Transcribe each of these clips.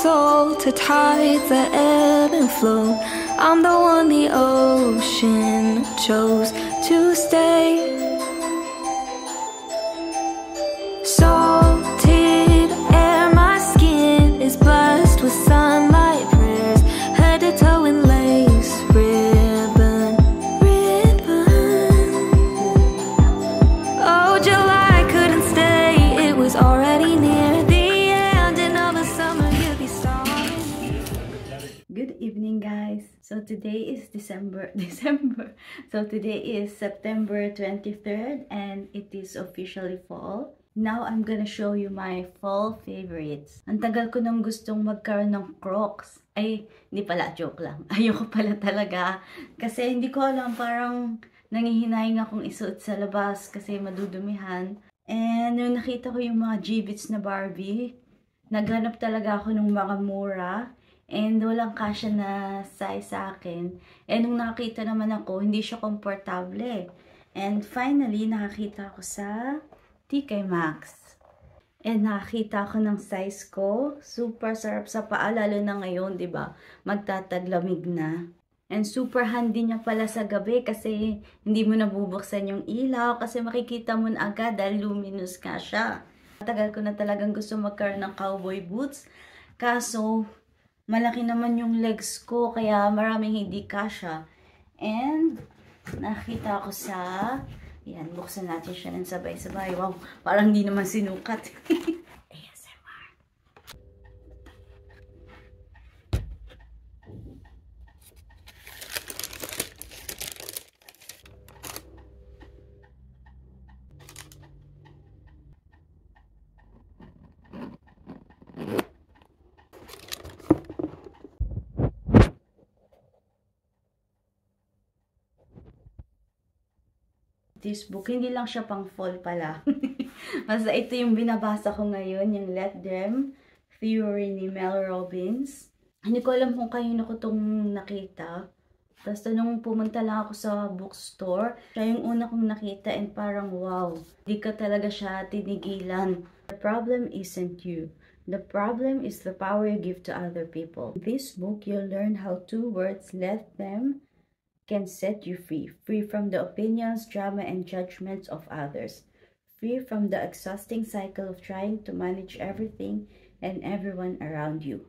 soul to tide the ebb and flow. I'm the one the ocean chose to stay. Salted air, my skin is blessed with sunlight prayers, head to toe in lace ribbon. Oh, July couldn't stay, it was already near the ending of the summer. You'd be sorry. Good evening, guys. So today is So today is September 23rd and it is officially fall. Now, I'm gonna show you my fall favorites. Ang tagal ko nang gustong magkaroon ng Crocs. Ay, hindi pala, joke lang. Ayoko pala talaga. Kasi hindi ko alam, parang nangihinayang akong isuot sa labas kasi madudumihan. And nung nakita ko yung mga Jibbitz na Barbie, naghanap talaga ako ng mga mura. And walang kasya na size sa akin. And nung nakita naman ako, hindi siya komportable. And finally, nakakita ako sa TK Maxx. And nakakita ako ng size ko. Super sarap sa paa, lalo na ngayon, di ba? Magtataglamig na. And super handy niya pala sa gabi kasi hindi mo nabubuksan yung ilaw kasi makikita mo na agad dahil luminous ka siya. Matagal ko na talagang gusto magkaroon ng cowboy boots. Kaso, malaki naman yung legs ko kaya maraming hindi kasya. And nakita ko sa... Yan, buksan natin siya ng sabay-sabay. Wow, parang hindi naman sinukat. ASMR. This book, hindi lang siya pang fall pala. Basta ito yung binabasa ko ngayon, yung Let Them Theory ni Mel Robbins. Hindi ko alam kung kanino ko itong nakita. Basta nung pumunta lang ako sa bookstore, siya yung una kong nakita and parang wow, di ka talaga siya tinigilan. The problem isn't you. The problem is the power you give to other people. In this book, you'll learn how 2 words, let them, can set you free. Free from the opinions, drama, and judgments of others. Free from the exhausting cycle of trying to manage everything and everyone around you.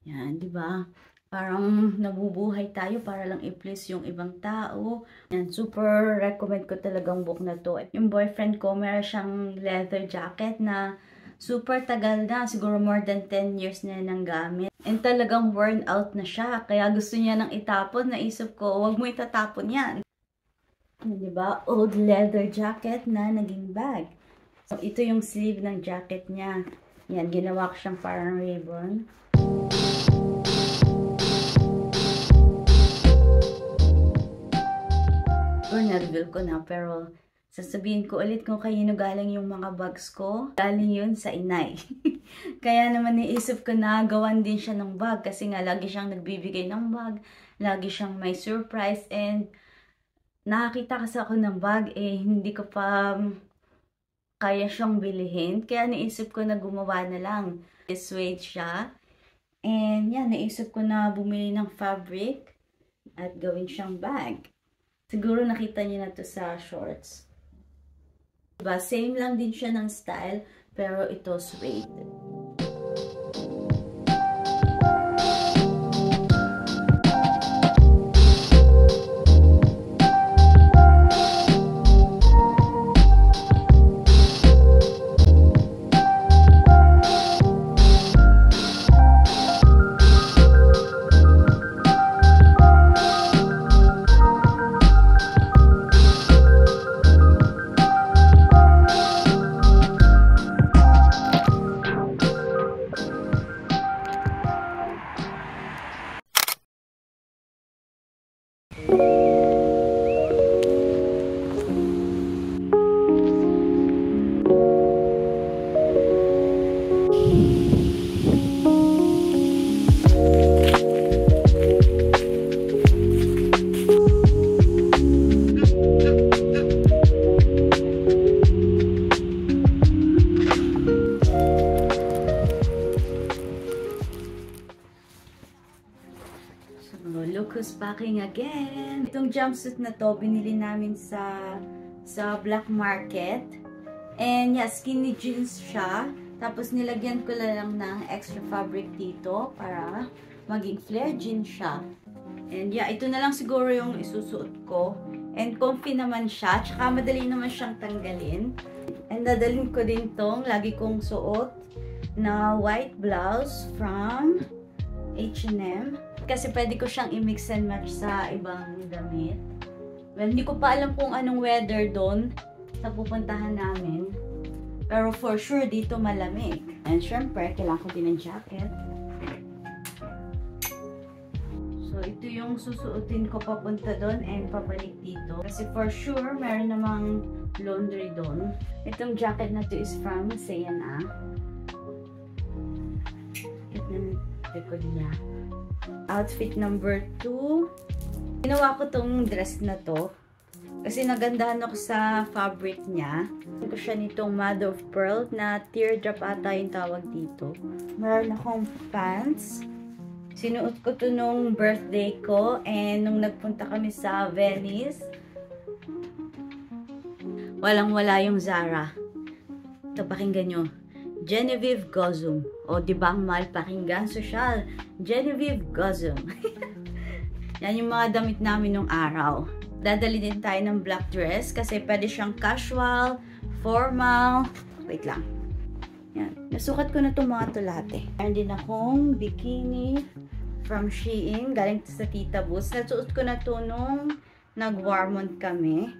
Yan, di ba? Parang nabubuhay tayo para lang i-please yung ibang tao. Yan, super recommend ko talagang book na to. Yung boyfriend ko, meron siyang leather jacket na super tagal na, siguro more than 10 years na nang gamit. And talagang worn out na siya. Kaya gusto niya nang itapon. Naisip ko, wag mo itatapon yan. Diba? Old leather jacket na naging bag. So, ito yung sleeve ng jacket niya. Yan, ginawa ko siyang parang ribbon. Or na-reveal ko na, pero sasabihin ko ulit kung kanino galing yung mga bags ko. Galing yun sa inay. Kaya naman naisip ko na gawan din siya ng bag. Kasi nga lagi siyang nagbibigay ng bag. Lagi siyang may surprise. And nakakita kasi ako ng bag. Hindi ko pa kaya siyang bilihin. Kaya naisip ko na gumawa na lang. Suede siya. And yan, naisip ko na bumili ng fabric. At gawin siyang bag. Siguro nakita niyo na to sa shorts. Diba? Same lang din siya ng style, pero ito suede. look who's packing again. Itong jumpsuit na to, binili namin sa black market. And yeah, skinny jeans siya. Tapos nilagyan ko lang ng extra fabric dito para maging flare jeans siya. And yeah, ito na lang siguro yung isusuot ko. And comfy naman siya. Tsaka madali naman siyang tanggalin. And dadalhin ko din tong lagi kong suot na white blouse from H&M. Kasi pwede ko siyang i-mix and match sa ibang damit. Well, hindi ko pa alam kung anong weather doon sa pupuntahan namin. Pero for sure, dito malamig. And syempre, kailangan ko din ng jacket. So, ito yung susuotin ko papunta doon and pabalik dito. Kasi for sure, meron namang laundry doon. Itong jacket na to is from C&A. Ito na likod niya. Outfit number 2. Ginawa ko tong dress na to. Kasi nagandahan ako sa fabric niya. Ito siya nitong mother of pearl na teardrop ata yung tawag dito. Meron akong pants. Sinuot ko to nung birthday ko and nung nagpunta kami sa Venice. Walang-wala yung Zara. Ito, pakinggan nyo. Genevieve Gozum. O, diba ang mahal pakinggan? Social. Genevieve Gozum. Yan yung mga damit namin nung araw. Dadali din tayo ng black dress kasi pwede siyang casual, formal. Wait lang. Yan. Nasukat ko na itong mga to lahat eh. Meron din akong bikini from Shein. Galing sa Tita Boots. Nasuot ko na ito nung nag-Warmont kami.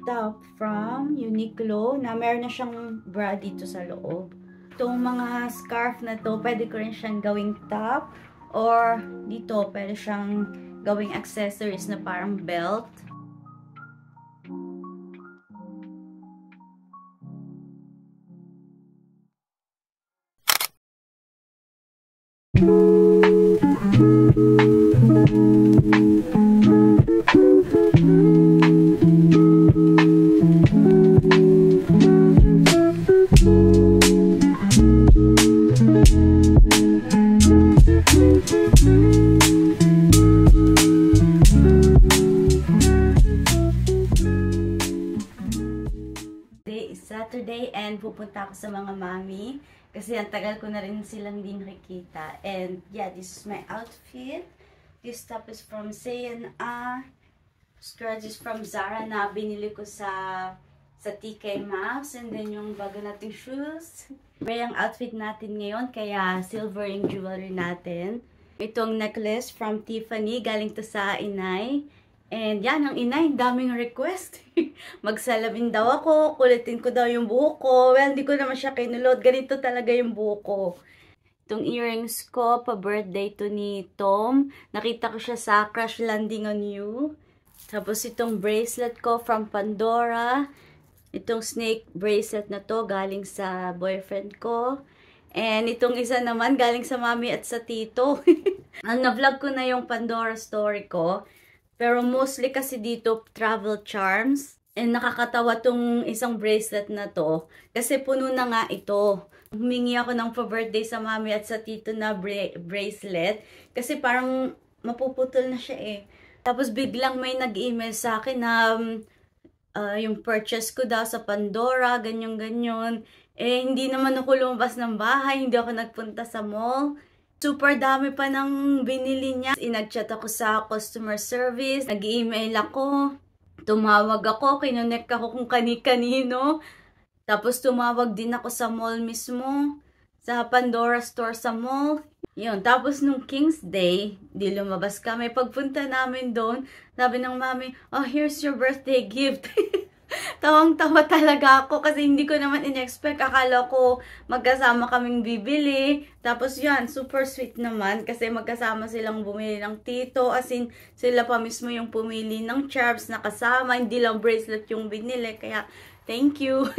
Top from Uniqlo na meron na siyang bra dito sa loob. Itong mga scarf na to, pwede ko rin siyang gawing top or dito, pwede siyang gawing accessories na parang belt. Saturday and pupunta ako sa mga mami kasi ang tagal ko na rin silang din nakikita. And yeah, this is my outfit. This top is from C&A. Skirt is from Zara na binili ko sa TK Maxx. And then yung bago nating shoes. Gray ang outfit natin ngayon kaya silver yung jewelry natin. Itong necklace from Tiffany galing to sa inay. And yan, ang inay, daming request. Magsalamin daw ako, kulitin ko daw yung buhok ko. Well, hindi ko naman siya kinulot. Ganito talaga yung buhok ko. Itong earrings ko, pa-birthday to ni Tom. Nakita ko siya sa Crash Landing on You. Tapos itong bracelet ko from Pandora. Itong snake bracelet na to, galing sa boyfriend ko. And itong isa naman, galing sa mami at sa tito. Na-vlog ko na yung Pandora story ko. Pero mostly kasi dito, travel charms. And nakakatawa tong isang bracelet na to. Kasi puno na nga ito. Humingi ako ng pa-birthday sa mami at sa tito na bracelet. Kasi parang mapuputol na siya eh. Tapos biglang may nag-email sa akin na yung purchase ko daw sa Pandora, ganyan-ganyan. Eh, hindi naman ako lumabas ng bahay. Hindi ako nagpunta sa mall. Super dami pa ng binili niya. Inag-chat ako sa customer service. Nag-email ako. Tumawag ako. Kinonek ako kung kani-kanino. Tapos tumawag din ako sa mall mismo. Sa Pandora store sa mall. Yun. Tapos nung King's Day, di lumabas kami. Pagpunta namin doon, sabi ng mami, oh, here's your birthday gift. Tawang-tawa talaga ako kasi hindi ko naman in-expect. Akala ko magkasama kaming bibili. Tapos yan, super sweet naman kasi magkasama silang bumili ng tito. As in, sila pa mismo yung pumili ng charms na kasama. Hindi lang bracelet yung binili. Kaya, thank you.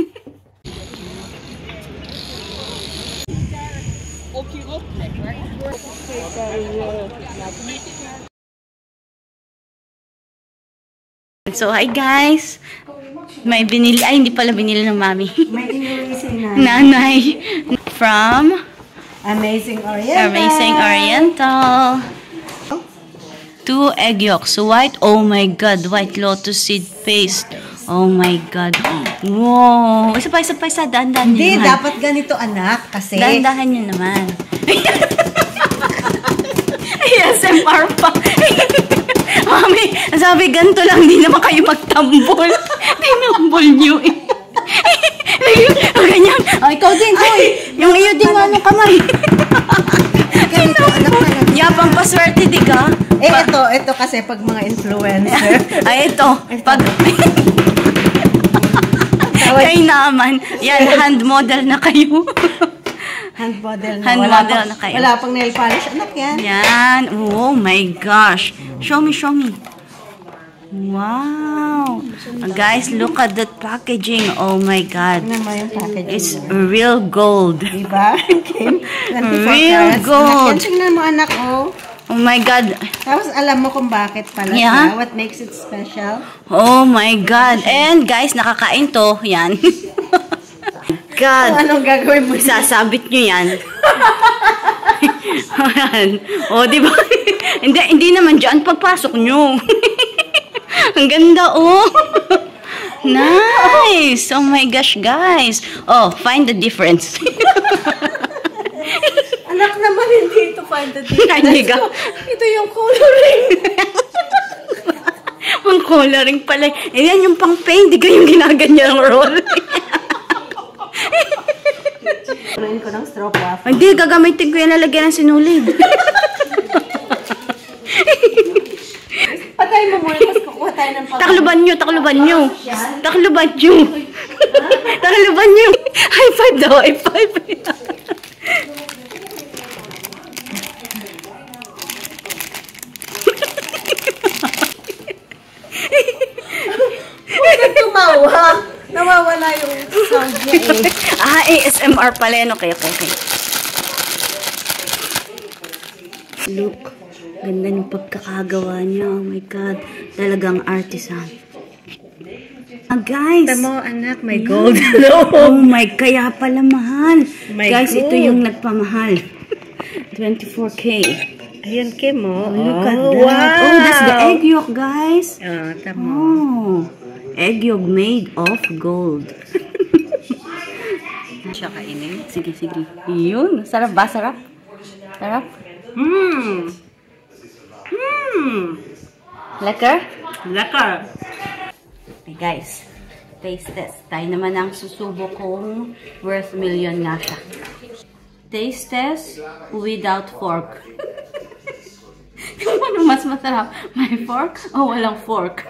So, hi guys! May binili, ay hindi pala binili ng mami. May binili si nanay. From Amazing Oriental. Amazing Oriental. 2 egg yolks. White, oh my God. White lotus seed paste. Oh my God. Wow. Isa pa. Dahan-dahan nyo Hindi, naman. dapat ganito, anak. Kasi... Dahan-dahan nyo naman. ASMR pa. Mami, sabi ganito lang, di naman kayo magtambol. Tinambol nyo eh. Ganyan. Oh, ikaw din. Yung iyo din nga ng kamay. Ganito, anak talaga. Yapang paswerte, di ka? Ito kasi pag mga influencer. Ay, ito. Pag... Kayo naman. Yan, hand model na kayo. Hand model na. Hand model na kayo. Wala pang nail polish. Anak yan. Yan. Oh my gosh. Show me. Wow. Guys, look at that packaging. Oh my God. Ano naman yung packaging? It's real gold. Diba? Real gold. Yan, tingnan mo, anak, oh. Oh my God. Tapos alam mo kung bakit pala Yeah. siya. What makes it special? Oh my God. And guys, nakakain to. Yan. God. Anong gagawin mo? Sasabit nyo yan. Ayan. O, diba? hindi naman dyan. Pagpasok nyo. Ang ganda, oh. Nice. Oh my gosh, guys. Oh, find the difference. Anak naman, hindi ito find the difference. Hindi ka. Ito yung coloring. Ang coloring pala. Yan yung pang paint. Di kayong ginaganyang roll. Coloring ko ng straw waffle. Hindi, gagamitin ko yan lalagyan ng sinulid. Patay mo muna, mas kukuha tayo ng pag- Takluban nyo. Takluban nyo. High five daw, high five. Huwag ka tumawa. Nawawala yung sound niya eh. ASMR pala yan. Okay. Look. Ganda ng pagkakagawa niya. Oh my God. Talagang artisan. Guys. Tama mo, anak, may gold. Oh my, kaya pala mahal. My Guys, gold. ito yung nagpamahal. 24K. Ayan, Kim, oh. Look at that. Wow. Oh, that's the egg yolk, guys. Tama. Oh. Egg yolk made of gold. Siya kainin. Sige. Yun. Sarap ba? Sarap? Lekker? Okay, guys. Taste test. Tayo naman ang susubo kung worth million nga siya. Taste test without fork. Kung ano mas masarap? May fork o walang fork?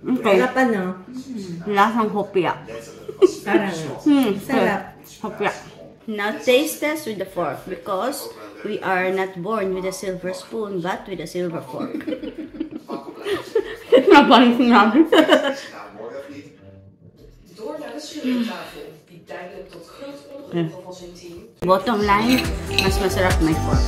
Okay. Sarap ano? Lasang hopya. Parang. Sarap. Hopya. Now taste test with the fork because we are not born with a silver spoon but with a silver fork. Napalis namin. Door naar de schuttingtafel, die tijdelijk tot groot ongeval van zijn team. Bottom line, mas masarap may fork.